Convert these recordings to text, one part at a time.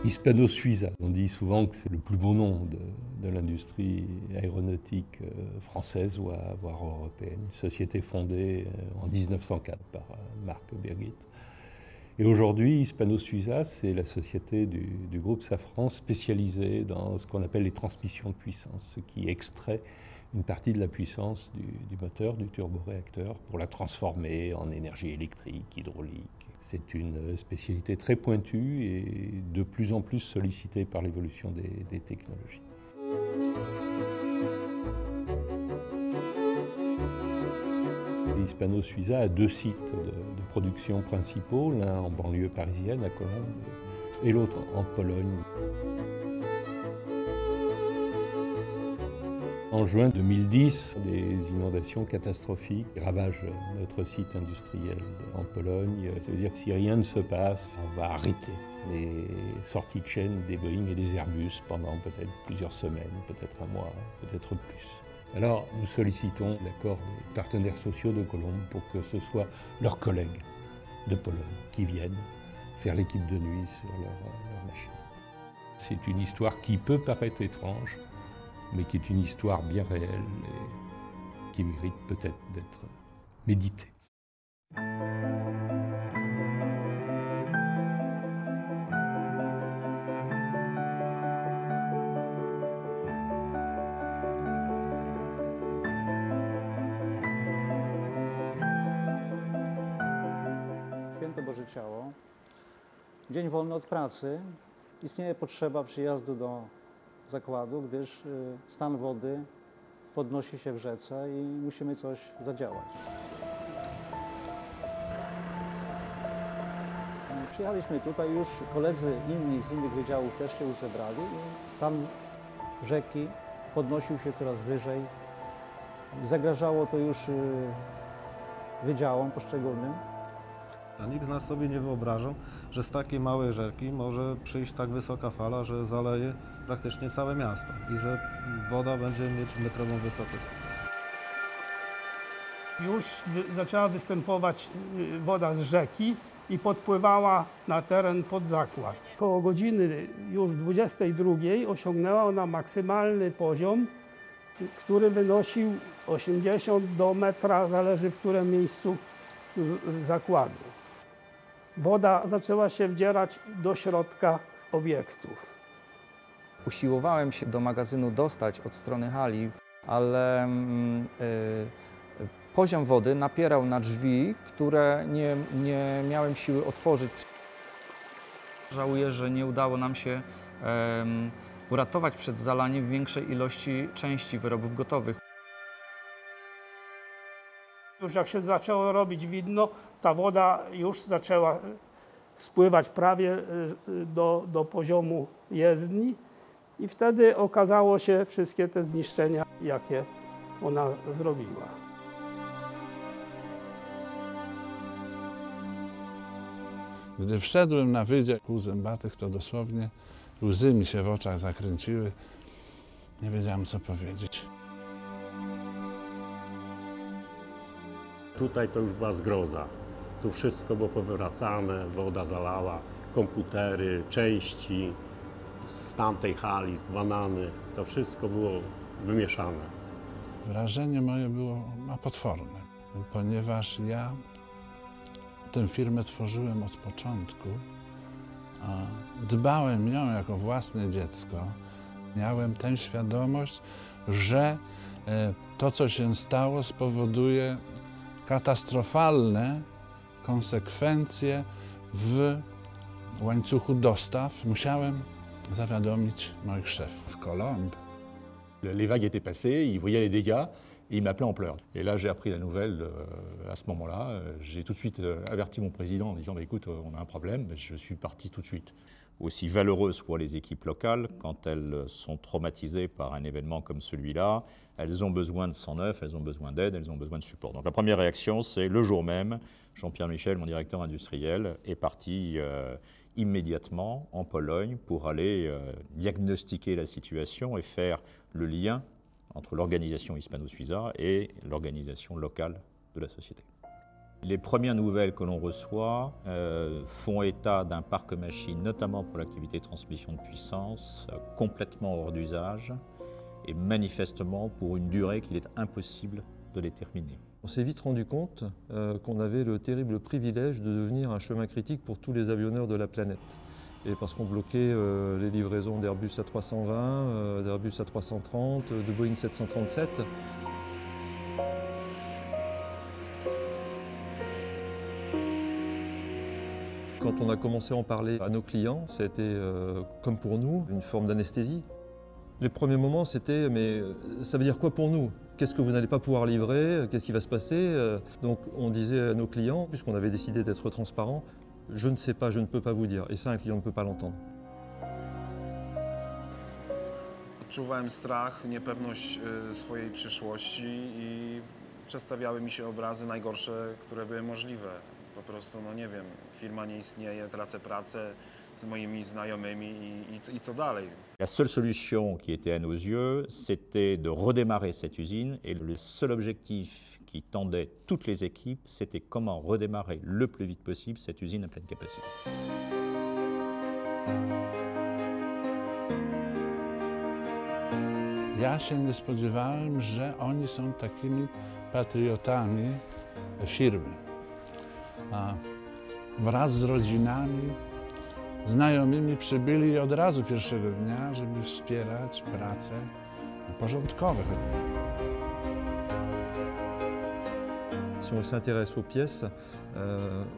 Hispano-Suiza, on dit souvent que c'est le plus beau nom de l'industrie aéronautique française, voire européenne. Une société fondée en 1904 par Marc Birgit. Et aujourd'hui, Hispano-Suiza, c'est la société du groupe Safran spécialisée dans ce qu'on appelle les transmissions de puissance, ce qui extrait une partie de la puissance du moteur, du turboréacteur, pour la transformer en énergie électrique, hydraulique. C'est une spécialité très pointue et de plus en plus sollicitée par l'évolution des technologies. Hispano-Suiza a 2 sites de production principaux, l'un en banlieue parisienne, à Colombes, et l'autre en Pologne. En juin 2010, des inondations catastrophiques ravagent notre site industriel en Pologne. Ça veut dire que si rien ne se passe, on va arrêter les sorties de chaîne des Boeing et des Airbus pendant peut-être plusieurs semaines, peut-être un mois, peut-être plus. Alors nous sollicitons l'accord des partenaires sociaux de Colombes pour que ce soit leurs collègues de Pologne qui viennent faire l'équipe de nuit sur leur machine. C'est une histoire qui peut paraître étrange, mais qui est une histoire bien réelle et qui mérite peut-être d'être méditée. Święto Boże Ciało, dzień wolny od pracy, istnieje potrzeba przyjazdu do zakładu, gdyż stan wody podnosi się w rzece i musimy coś zadziałać. Przyjechaliśmy tutaj, już koledzy inni z innych wydziałów też się zebrali i stan rzeki podnosił się coraz wyżej. Zagrażało to już wydziałom poszczególnym. Nikt z nas sobie nie wyobrażał, że z takiej małej rzeki może przyjść tak wysoka fala, że zaleje praktycznie całe miasto i że woda będzie mieć metrową wysokość. Już zaczęła występować woda z rzeki i podpływała na teren pod zakład. Koło godziny już 22 osiągnęła ona maksymalny poziom, który wynosił 80 do metra, zależy w którym miejscu zakładu. Woda zaczęła się wdzierać do środka obiektów. Usiłowałem się do magazynu dostać od strony hali, ale poziom wody napierał na drzwi, które nie miałem siły otworzyć. Żałuję, że nie udało nam się uratować przed zalaniem większej ilości części wyrobów gotowych. Już jak się zaczęło robić widno, ta woda już zaczęła spływać prawie do poziomu jezdni i wtedy okazało się wszystkie te zniszczenia, jakie ona zrobiła. Gdy wszedłem na wydział kół zębatych, to dosłownie łzy mi się w oczach zakręciły. Nie wiedziałem, co powiedzieć. Tutaj to już była zgroza. Tu wszystko było powywracane, woda zalała, komputery, części z tamtej hali, banany. To wszystko było wymieszane. Wrażenie moje było potworne, ponieważ ja tę firmę tworzyłem od początku. Dbałem ją jako własne dziecko. Miałem tę świadomość, że to, co się stało, spowoduje katastrofalne konsekwencje w łańcuchu dostaw. Musiałem zawiadomić moich szefów. Colombes. Les vagues étaient passées, ils voyaient les dégâts et ils m'appelaient en pleurs. Et là, j'ai appris la nouvelle à ce moment-là. J'ai tout de suite averti mon président en disant bah, « écoute, on a un problème ». Je suis parti tout de suite. Aussi valeureuse soient les équipes locales, quand elles sont traumatisées par un événement comme celui-là, elles ont besoin de sang neuf, elles ont besoin d'aide, elles ont besoin de support. Donc la première réaction, c'est le jour même, Jean-Pierre Michel, mon directeur industriel, est parti immédiatement en Pologne pour aller diagnostiquer la situation et faire le lien entre l'organisation hispano-suiza et l'organisation locale de la société. Les premières nouvelles que l'on reçoit font état d'un parc machine, notamment pour l'activité de transmission de puissance, complètement hors d'usage et manifestement pour une durée qu'il est impossible de déterminer. On s'est vite rendu compte qu'on avait le terrible privilège de devenir un chemin critique pour tous les avionneurs de la planète. Et parce qu'on bloquait les livraisons d'Airbus A320, d'Airbus A330, de Boeing 737. Quand on a commencé à en parler à nos clients, c'était comme pour nous, une forme d'anesthésie. Les premiers moments, c'était « mais ça veut dire quoi pour nous ? Qu'est-ce que vous n'allez pas pouvoir livrer ? Qu'est-ce qui va se passer ?» Donc on disait à nos clients, puisqu'on avait décidé d'être transparent, « je ne sais pas, je ne peux pas vous dire ». Et ça, un client ne peut pas l'entendre. Odczuwałem strach, niepewność swojej przyszłości i przedstawiały mi się obrazy najgorsze, które były możliwe. Po prostu, no nie wiem, firma nie istnieje, tracę pracę z moimi znajomymi i co dalej? La seule solution qui était à nos yeux, c'était de redémarrer cette usine et le seul objectif qui tendait toutes les équipes, c'était comment redémarrer le plus vite possible cette usine à pleine capacité. Ja się nie spodziewałem, że oni są takimi patriotami firmy. A wraz z rodzinami, znajomymi przybyli od razu pierwszego dnia, żeby wspierać prace porządkowe. Si on s'intéresse aux pièces,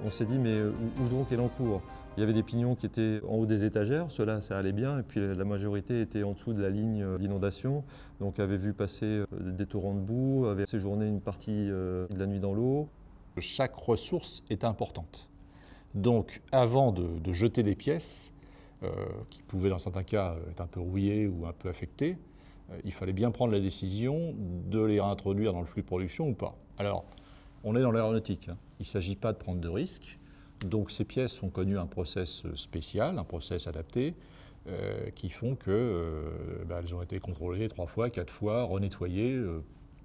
on s'est dit mais où donc est l'encours ? Il y avait des pignons qui étaient en haut des étagères, ceux-là ça allait bien, et puis la majorité était en dessous de la ligne d'inondation, donc avait vu passer des torrents de boue, avait séjourné une partie de la nuit dans l'eau. Chaque ressource est importante. Donc avant de jeter des pièces, qui pouvaient dans certains cas être un peu rouillées ou un peu affectées, il fallait bien prendre la décision de les réintroduire dans le flux de production ou pas. Alors, on est dans l'aéronautique, hein. Il ne s'agit pas de prendre de risques. Donc ces pièces ont connu un process spécial, un process adapté, qui font qu'elles ont été contrôlées 3 fois, 4 fois, renettoyées,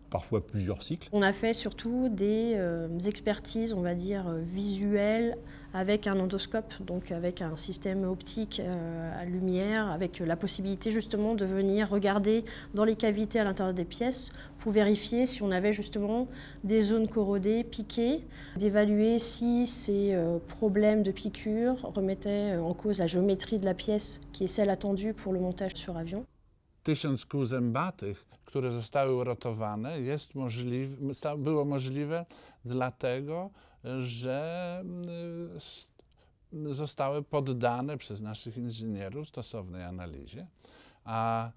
parfois plusieurs cycles. On a fait surtout des expertises, on va dire, visuelles avec un endoscope, donc avec un système optique à lumière, avec la possibilité justement de venir regarder dans les cavités à l'intérieur des pièces pour vérifier si on avait justement des zones corrodées, piquées, d'évaluer si ces problèmes de piqûres remettaient en cause la géométrie de la pièce qui est celle attendue pour le montage sur avion. 1000 kół zębatych, które zostały uratowane, było możliwe dlatego, że zostały poddane przez naszych inżynierów stosownej analizie, a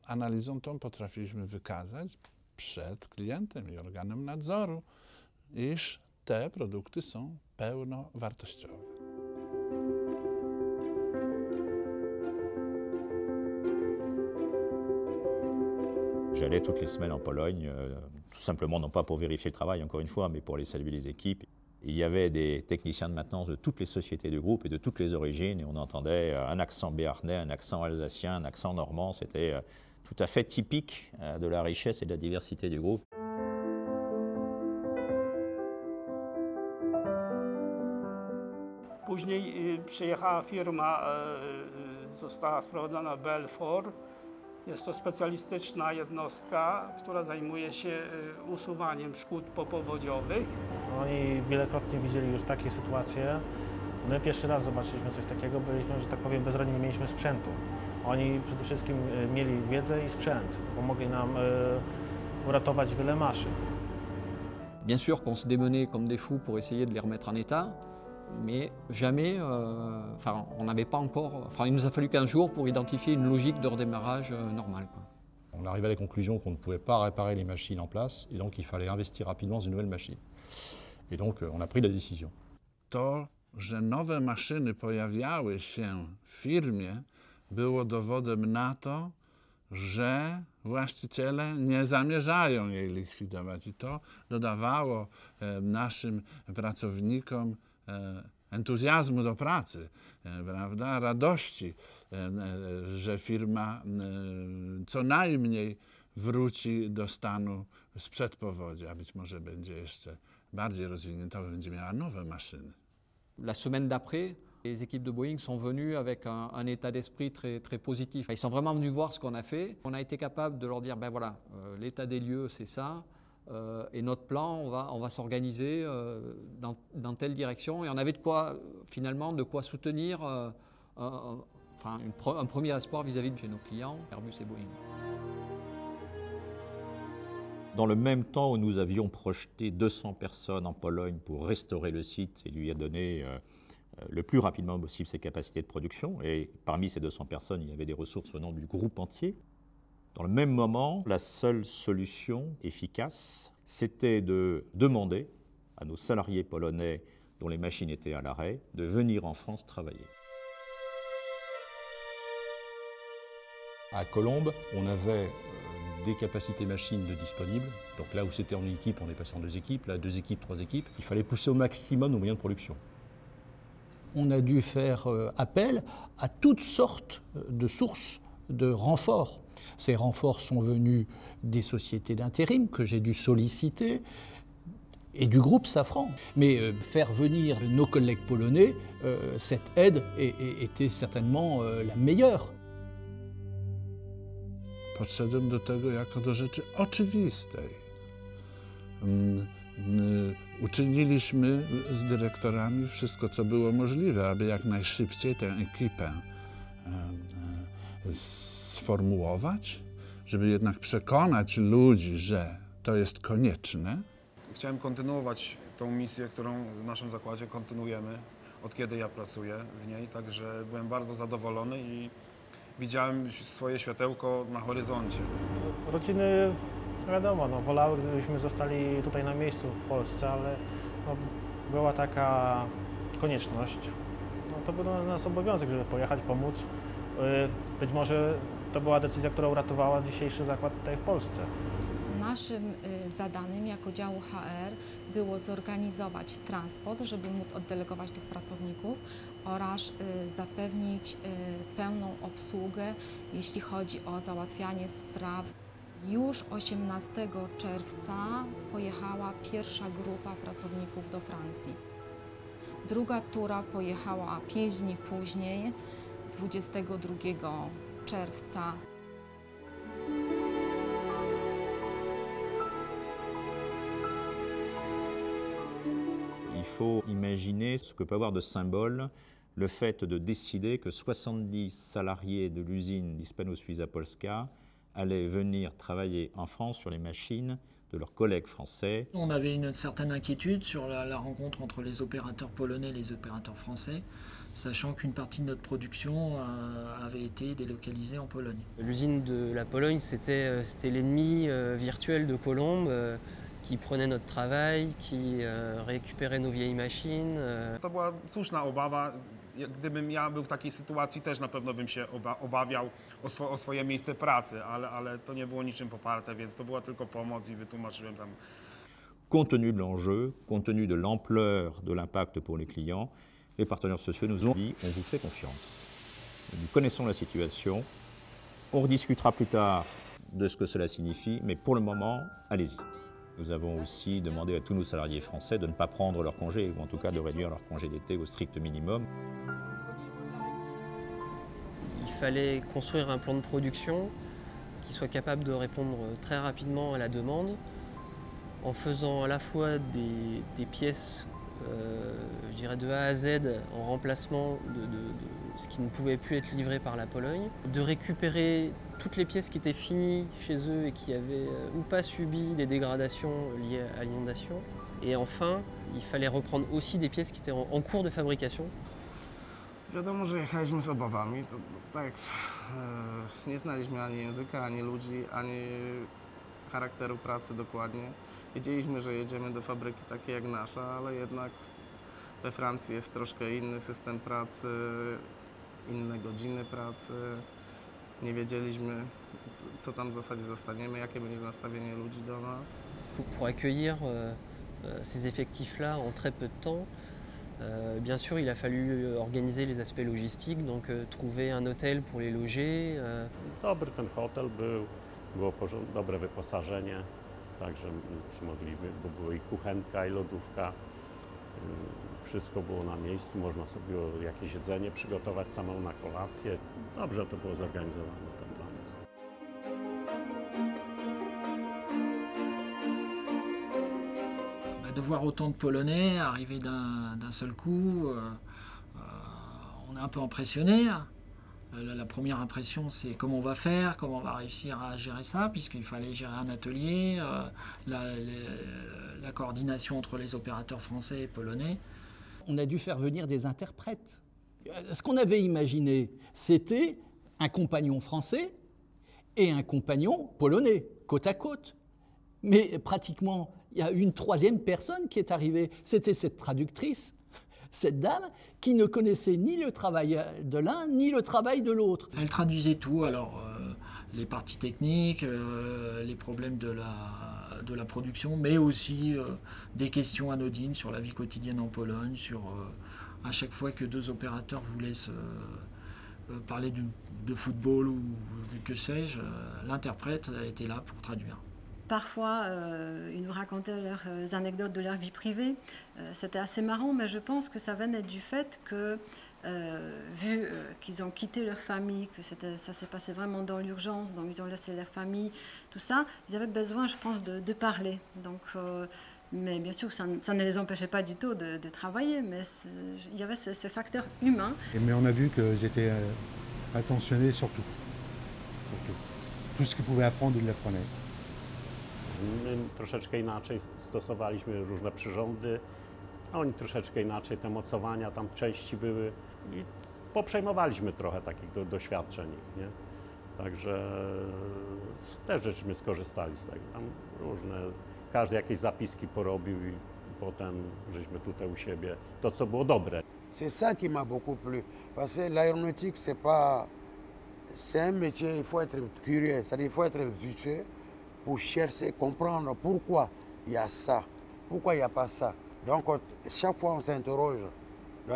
analizą tą potrafiliśmy wykazać przed klientem i organem nadzoru, iż te produkty są pełnowartościowe. J'allais toutes les semaines en Pologne, tout simplement non pas pour vérifier le travail, encore une fois, mais pour aller saluer les équipes. Il y avait des techniciens de maintenance de toutes les sociétés du groupe et de toutes les origines, et on entendait un accent béarnais, un accent alsacien, un accent normand. C'était tout à fait typique de la richesse et de la diversité du groupe. Później przyjechała firma, została sprowadzona Belfor. Jest to specjalistyczna jednostka, która zajmuje się usuwaniem szkód popowodziowych. Oni wielokrotnie widzieli już takie sytuacje. My pierwszy raz zobaczyliśmy coś takiego, byliśmy, że tak powiem, bezradni, nie mieliśmy sprzętu. Oni przede wszystkim mieli wiedzę i sprzęt, pomogli nam uratować wiele maszyn. Bien sûr qu'on se démenait comme des fous pour essayer de les remettre en état, mais jamais, on n'avait pas encore, il nous a fallu 15 jours pour identifier une logique de redémarrage normale, quoi. On arrivait à la conclusion qu'on ne pouvait pas réparer les machines en place et donc il fallait investir rapidement dans une nouvelle machine. Et donc on a pris la décision. To, że nowe maszyny pojawiały się w firmie, było dowodem na to, że właściciele nie zamierzają jej likwidować. I to dodawało naszym pracownikom entuzjazmu do pracy, prawda, radości, że firma co najmniej wróci do stanu sprzed powodzi, a być może będzie jeszcze bardziej rozwinięta, będzie miała nowe maszyny. La semaine d'après, les équipes de Boeing sont venues avec un état d'esprit très positif. Ils sont vraiment venus voir ce qu'on a fait. On a été capable de leur dire, ben voilà, l'état des lieux, c'est ça, et notre plan, on va s'organiser dans telle direction. Et on avait de quoi, finalement, de quoi soutenir un premier espoir vis-à-vis de chez nos clients, Airbus et Boeing. Dans le même temps où nous avions projeté 200 personnes en Pologne pour restaurer le site et lui donner le plus rapidement possible ses capacités de production, et parmi ces 200 personnes, il y avait des ressources venant du groupe entier. Dans le même moment, la seule solution efficace, c'était de demander à nos salariés polonais dont les machines étaient à l'arrêt de venir en France travailler. À Colombes, on avait des capacités machines de disponibles. Donc là où c'était en une équipe, on est passé en 2 équipes, là 2 équipes, 3 équipes. Il fallait pousser au maximum nos moyens de production. On a dû faire appel à toutes sortes de sources de renforts. Ces renforts sont venus des sociétés d'intérim que j'ai dû solliciter et du groupe Safran. Mais faire venir nos collègues polonais, cette aide était certainement la meilleure. Podszedłem do tego jako do rzeczy oczywistej. Uczyniliśmy z dyrektorami wszystko, co było możliwe, aby jak najszybciej tę ekipę sformułować, żeby jednak przekonać ludzi, że to jest konieczne. Chciałem kontynuować tą misję, którą w naszym zakładzie kontynuujemy, od kiedy ja pracuję w niej, także byłem bardzo zadowolony i widziałem swoje światełko na horyzoncie. Rodziny, wiadomo, wolały, gdybyśmy zostali tutaj na miejscu w Polsce, ale była taka konieczność. To był dla nas obowiązek, żeby pojechać, pomóc. Być może to była decyzja, która uratowała dzisiejszy zakład tutaj w Polsce. Naszym zadaniem jako działu HR było zorganizować transport, żeby móc oddelegować tych pracowników oraz zapewnić pełną obsługę, jeśli chodzi o załatwianie spraw. Już 18 czerwca pojechała pierwsza grupa pracowników do Francji. Druga tura pojechała 5 dni później, 22 czerwca. Il faut imaginer ce que peut avoir de symbole le fait de décider que 70 salariés de l'usine d'Hispano-Suiza Polska allaient venir travailler en France sur les machines de leurs collègues français. On avait une certaine inquiétude sur la rencontre entre les opérateurs polonais et les opérateurs français, sachant qu'une partie de notre production avait été délocalisée en Pologne. L'usine de la Pologne, c'était l'ennemi virtuel de Colombes, qui prenait notre travail, qui récupérait nos vieilles machines. To była słuszna obawa. Gdybym ja był w takiej sytuacji, też na pewno bym się obawiał o swoje miejsce pracy, ale to nie było niczym poparte, więc to była tylko pomoc i wytłumaczyłem tam. Compte tenu de l'enjeu, compte tenu de l'ampleur de l'impact pour les clients, les partenaires sociaux nous ont dit on vous fait confiance. Nous connaissons la situation, on rediscutera plus tard de ce que cela signifie, mais pour le moment, allez-y. Nous avons aussi demandé à tous nos salariés français de ne pas prendre leur congé, ou en tout cas de réduire leur congé d'été au strict minimum. Il fallait construire un plan de production qui soit capable de répondre très rapidement à la demande, en faisant à la fois des pièces, je dirais de A à Z, en remplacement de ce qui ne pouvait plus être livré par la Pologne, de récupérer toutes les pièces qui étaient finies chez eux et qui avaient ou pas subi des dégradations liées à l'inondation. Et enfin, il fallait reprendre aussi des pièces qui étaient en cours de fabrication. Wiadomo, że jechaliśmy z obawami. To tak, nie znaliśmy ani języka, ani ludzi, ani charakteru pracy dokładnie. Wiedzieliśmy, że jedziemy do fabryki takiej jak nasza, ale jednak we Francji jest troszkę inny system pracy, inne godziny pracy. Nie wiedzieliśmy, co tam w zasadzie zostaniemy, jakie będzie nastawienie ludzi do nas. Pour accueillir ces effectifs-là en très peu de temps, Bien sûr, il a fallu organiser les aspects logistiques, donc trouver un hôtel pour les loger. Dobry ten hotel był, było dobre wyposażenie, także mogliśmy, bo była i kuchenka, i lodówka. Wszystko było na miejscu, można sobie było jakieś jedzenie przygotować samą na kolację. Dobrze to było zorganizowane tam dla nas. De voir autant de Polonais arriver d'un seul coup, on est un peu impressionné. La première impression, c'est comment on va faire, comment on va réussir à gérer ça, puisqu'il fallait gérer un atelier, la coordination entre les opérateurs français et polonais. On a dû faire venir des interprètes. Ce qu'on avait imaginé, c'était un compagnon français et un compagnon polonais, côte à côte. Mais pratiquement, il y a une troisième personne qui est arrivée. C'était cette traductrice, cette dame, qui ne connaissait ni le travail de l'un, ni le travail de l'autre. Elle traduisait tout, alors les parties techniques, les problèmes de la production, mais aussi des questions anodines sur la vie quotidienne en Pologne, sur à chaque fois que deux opérateurs voulaient parler de football ou que sais-je, l'interprète était là pour traduire. Parfois, ils nous racontaient leurs anecdotes de leur vie privée. C'était assez marrant, mais je pense que ça venait du fait que, vu qu'ils ont quitté leur famille, que ça s'est passé vraiment dans l'urgence, donc ils ont laissé leur famille, tout ça, ils avaient besoin, je pense, de parler. Donc, mais bien sûr, ça ne les empêchait pas du tout de travailler, mais il y avait ce facteur humain. Mais on a vu qu'ils étaient attentionnés sur tout. Tout ce qu'ils pouvaient apprendre, ils l'apprenaient. My troszeczkę inaczej stosowaliśmy różne przyrządy, a oni troszeczkę inaczej, te mocowania, tam części były i poprzejmowaliśmy trochę takich doświadczeń, nie? Także też żeśmy skorzystali z tego, tam różne, każdy jakieś zapiski porobił i potem żeśmy tutaj u siebie, to co było dobre. C'est ça qui m'a beaucoup plu, parce que l'aéronautique c'est un métier, il faut être curieux, c'est-à-dire il faut être vicieux pour chercher, comprendre pourquoi il y a ça, pourquoi il n'y a pas ça. Donc chaque fois on s'interroge,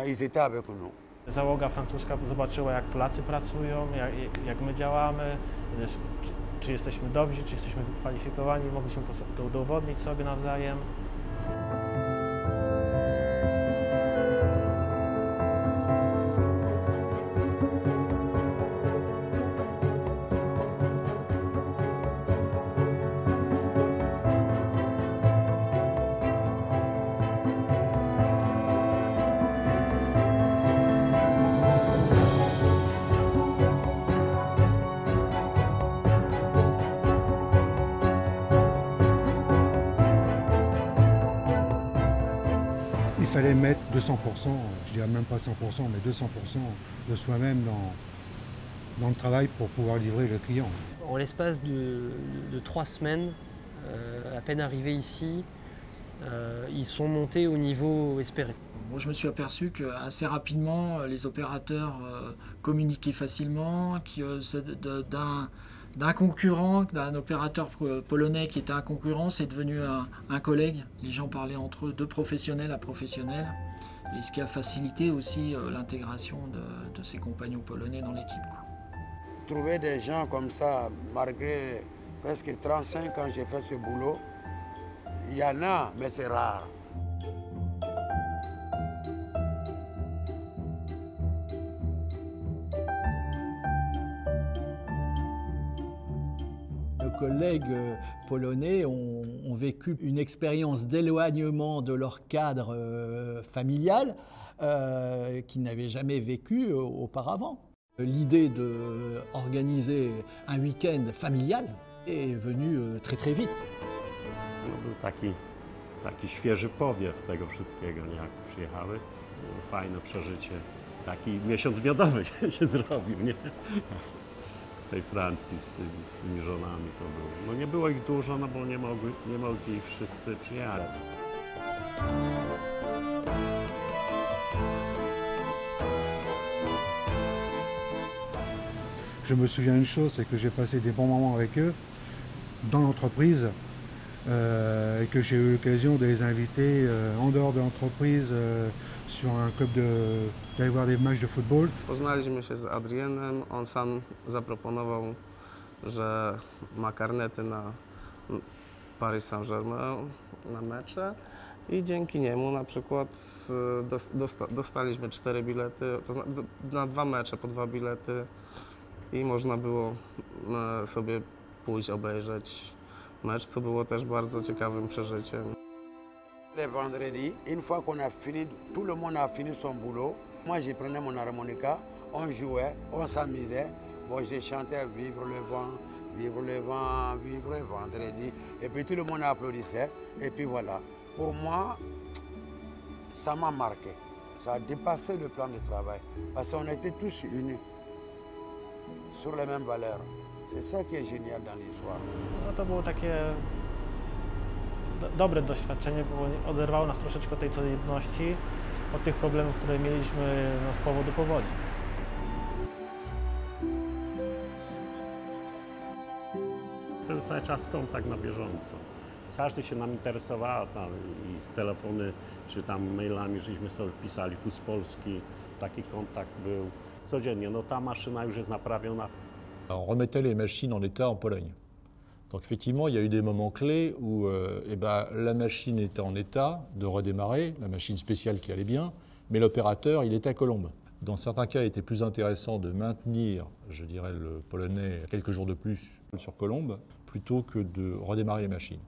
ils étaient avec nous. Załoga francuska zobaczyła, jak Polacy pracują, jak my działamy, czy jesteśmy dobrzy, czy jesteśmy wykwalifikowani, mogliśmy to udowodnić sobie nawzajem. Il fallait mettre 200%, je dirais même pas 100%, mais 200% de soi-même dans le travail pour pouvoir livrer le client. En l'espace de 3 semaines, à peine arrivés ici, ils sont montés au niveau espéré. Moi, je me suis aperçu qu'assez rapidement, les opérateurs communiquaient facilement, d'un concurrent, d'un opérateur polonais qui était un concurrent, c'est devenu un collègue. Les gens parlaient entre eux de professionnel à professionnel, et ce qui a facilité aussi l'intégration de ces compagnons polonais dans l'équipe. Trouver des gens comme ça, malgré presque 35 ans que j'ai fait ce boulot, il y en a, mais c'est rare. Nos collègues polonais ont vécu une expérience d'éloignement de leur cadre familial qu'ils n'avaient jamais vécu auparavant. L'idée d'organiser un week-end familial est venue très très vite. Był taki świeży powiew tego wszystkiego, nie? Jak przyjechały. Fajne przeżycie. Taki miesiąc miodowy się zrobił, nie? W tej Francji z tymi żonami to było. No nie było ich dużo, no bo nie mogli wszyscy przyjechać. Je me souviens d'une chose, c'est que j'ai passé des bons moments avec eux dans l'entreprise et que j'ai eu l'occasion de les inviter en dehors de l'entreprise sur un club d'aller voir des matchs de football. Poznaliśmy się z Adrienem, on sam zaproponował, że ma karnety na Paris Saint-Germain, na mecze i dzięki niemu na przykład dostaliśmy 4 bilety, na 2 mecze po 2 bilety i można było sobie pójść obejrzeć mecz, co było też bardzo ciekawym przeżyciem. Le vendredi, une fois qu'on a fini, tout le monde a fini son boulot. Moi, je prenais mon harmonica, on jouait, on s'amusait. Bon, je chantais Vivre le vent, vivre le vent, vivre le vendredi. Et puis tout le monde applaudissait. Et puis voilà. Pour moi, ça m'a marqué. Ça a dépassé le plan de travail. Parce qu'on était tous unis sur les mêmes valeurs. C'est ça qui est génial dans l'histoire. No to było takie dobre doświadczenie, bo oderwało nas troszeczkę od tej codzienności, od tych problemów, które mieliśmy z powodu powodzi. Był cały czas kontakt na bieżąco. Każdy się nam interesowała tam i telefony czy tam mailami, żeśmy sobie pisali tu z Polski. Taki kontakt był codziennie. No ta maszyna już jest naprawiona. On remettait les machines en état en Pologne. Donc effectivement, il y a eu des moments clés où la machine était en état de redémarrer, la machine spéciale qui allait bien, mais l'opérateur, il était à Colombes. Dans certains cas, il était plus intéressant de maintenir, je dirais, le Polonais quelques jours de plus sur Colombes, plutôt que de redémarrer les machines.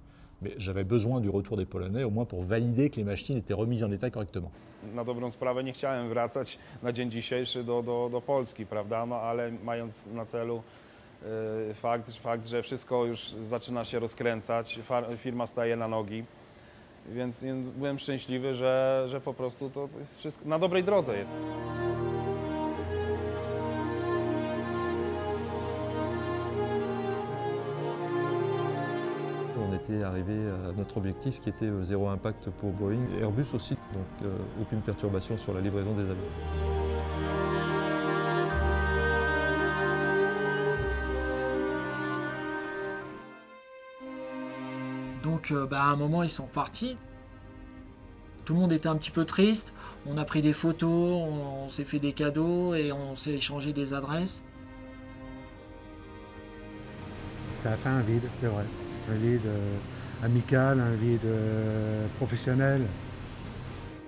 Mais j'avais besoin du retour des Polonais, au moins pour valider que les machines étaient remises en état correctement. Na dobrą sprawę nie chciałem wracać na dzień dzisiejszy do Polski, prawda? No ale mając na celu fakt, że wszystko już zaczyna się rozkręcać, firma staje na nogi, więc byłem szczęśliwy, że po prostu to jest wszystko na dobrej drodze jest. On était arrivé à notre objectif qui était zéro impact pour Boeing et Airbus aussi, donc aucune perturbation sur la livraison des avions. Donc à un moment ils sont partis. Tout le monde était un petit peu triste. On a pris des photos, on s'est fait des cadeaux et on s'est échangé des adresses. Ça a fait un vide, c'est vrai. Un vide amical, un vide professionnel.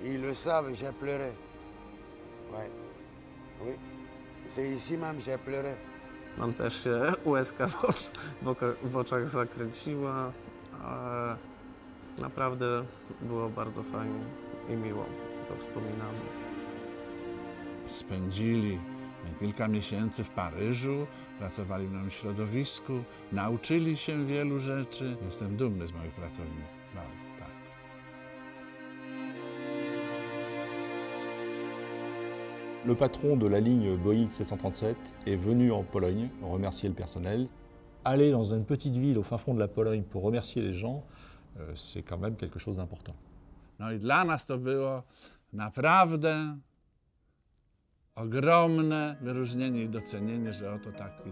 Ils le savent, j'ai pleuré. Ouais. Oui. C'est ici même, j'ai pleuré. Nam też się łezka w oczach zakręciła. Naprawdę było bardzo fajnie i miło, to wspominamy. Spędzili kilka miesięcy w Paryżu, pracowali w nowym środowisku, nauczyli się wielu rzeczy. Jestem dumny z moich pracowników, bardzo, tak. Le patron de la ligne Boeing 737 est venu en Pologne remercier le personnel. Aller dans une petite ville au fin fond de la Pologne pour remercier les gens, c'est quand même quelque chose d'important. No i dla nas to było naprawdę ogromne wyróżnienie i docenienie, że oto taki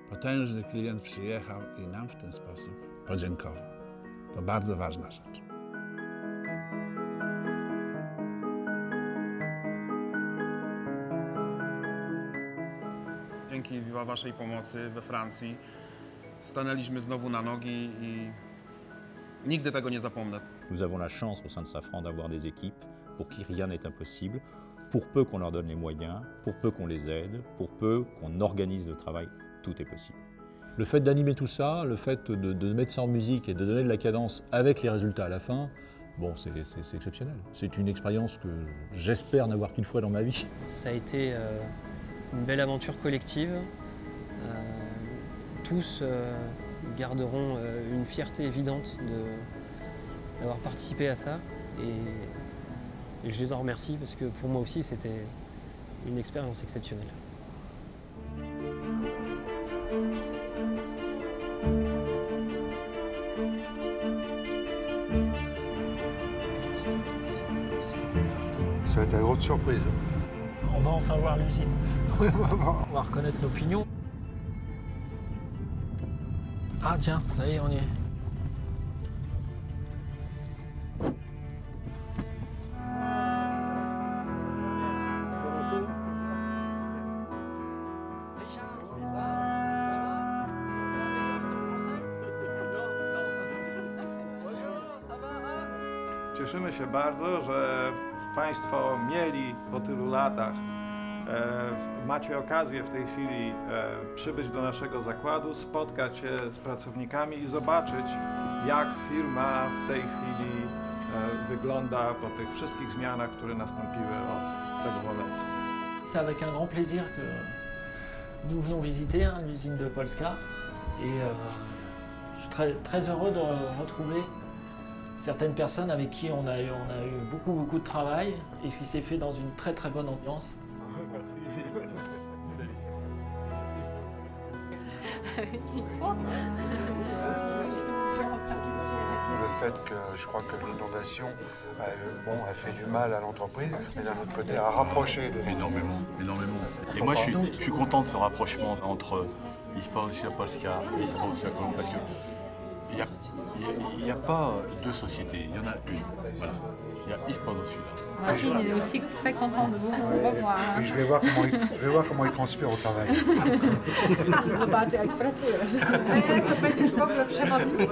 potężny klient przyjechał i nam w ten sposób podziękował. To bardzo ważna rzecz. Dzięki waszej pomocy we Francji stanęliśmy znowu na nogi i nigdy tego nie zapomnę. Nous avons la chance au sein de Safran d'avoir des équipes pour qui rien n'est impossible, pour peu qu'on leur donne les moyens, pour peu qu'on les aide, pour peu qu'on organise le travail, tout est possible. Le fait d'animer tout ça, le fait de mettre ça en musique et de donner de la cadence avec les résultats à la fin, bon, c'est exceptionnel. C'est une expérience que j'espère n'avoir qu'une fois dans ma vie. Ça a été une belle aventure collective. Tous garderont une fierté évidente d'avoir participé à ça et je les en remercie parce que pour moi aussi c'était une expérience exceptionnelle. Ça va être une grosse surprise. On va enfin voir l'usine. On va reconnaître nos pignons. Ah tiens, ça y est, on y est. Cieszymy się bardzo, że Państwo mieli po tylu latach, macie okazję w tej chwili przybyć do naszego zakładu, spotkać się z pracownikami i zobaczyć, jak firma w tej chwili wygląda po tych wszystkich zmianach, które nastąpiły od tego momentu. C'est avec un grand plaisir que nous venons visiter l'usine de Polska et je suis très heureux de retrouver certaines personnes avec qui on a eu beaucoup de travail et ce qui s'est fait dans une très bonne ambiance. Le fait que je crois que l'inondation a fait du mal à l'entreprise, mais d'un autre côté a rapproché. Énormément. Et moi je suis content de ce rapprochement entre Izpaussia Polska et Izpaussia Cologne parce qu'il n'y a pas deux sociétés, il y en a une. Voilà. Il y a Izpaussia. Martin, il est aussi très content de vous revoir. Puis je vais voir comment il transpire au travail. Zobaczę, jak pracujesz. To będziesz w ogóle przewodnikiem.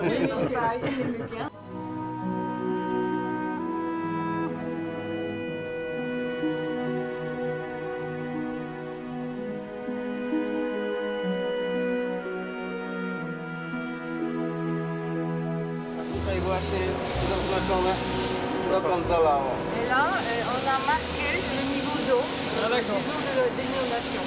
Tutaj właśnie zaznaczone, dokąd zalało. Et là, on a marqué le niveau d'eau, le jour de l'inondation.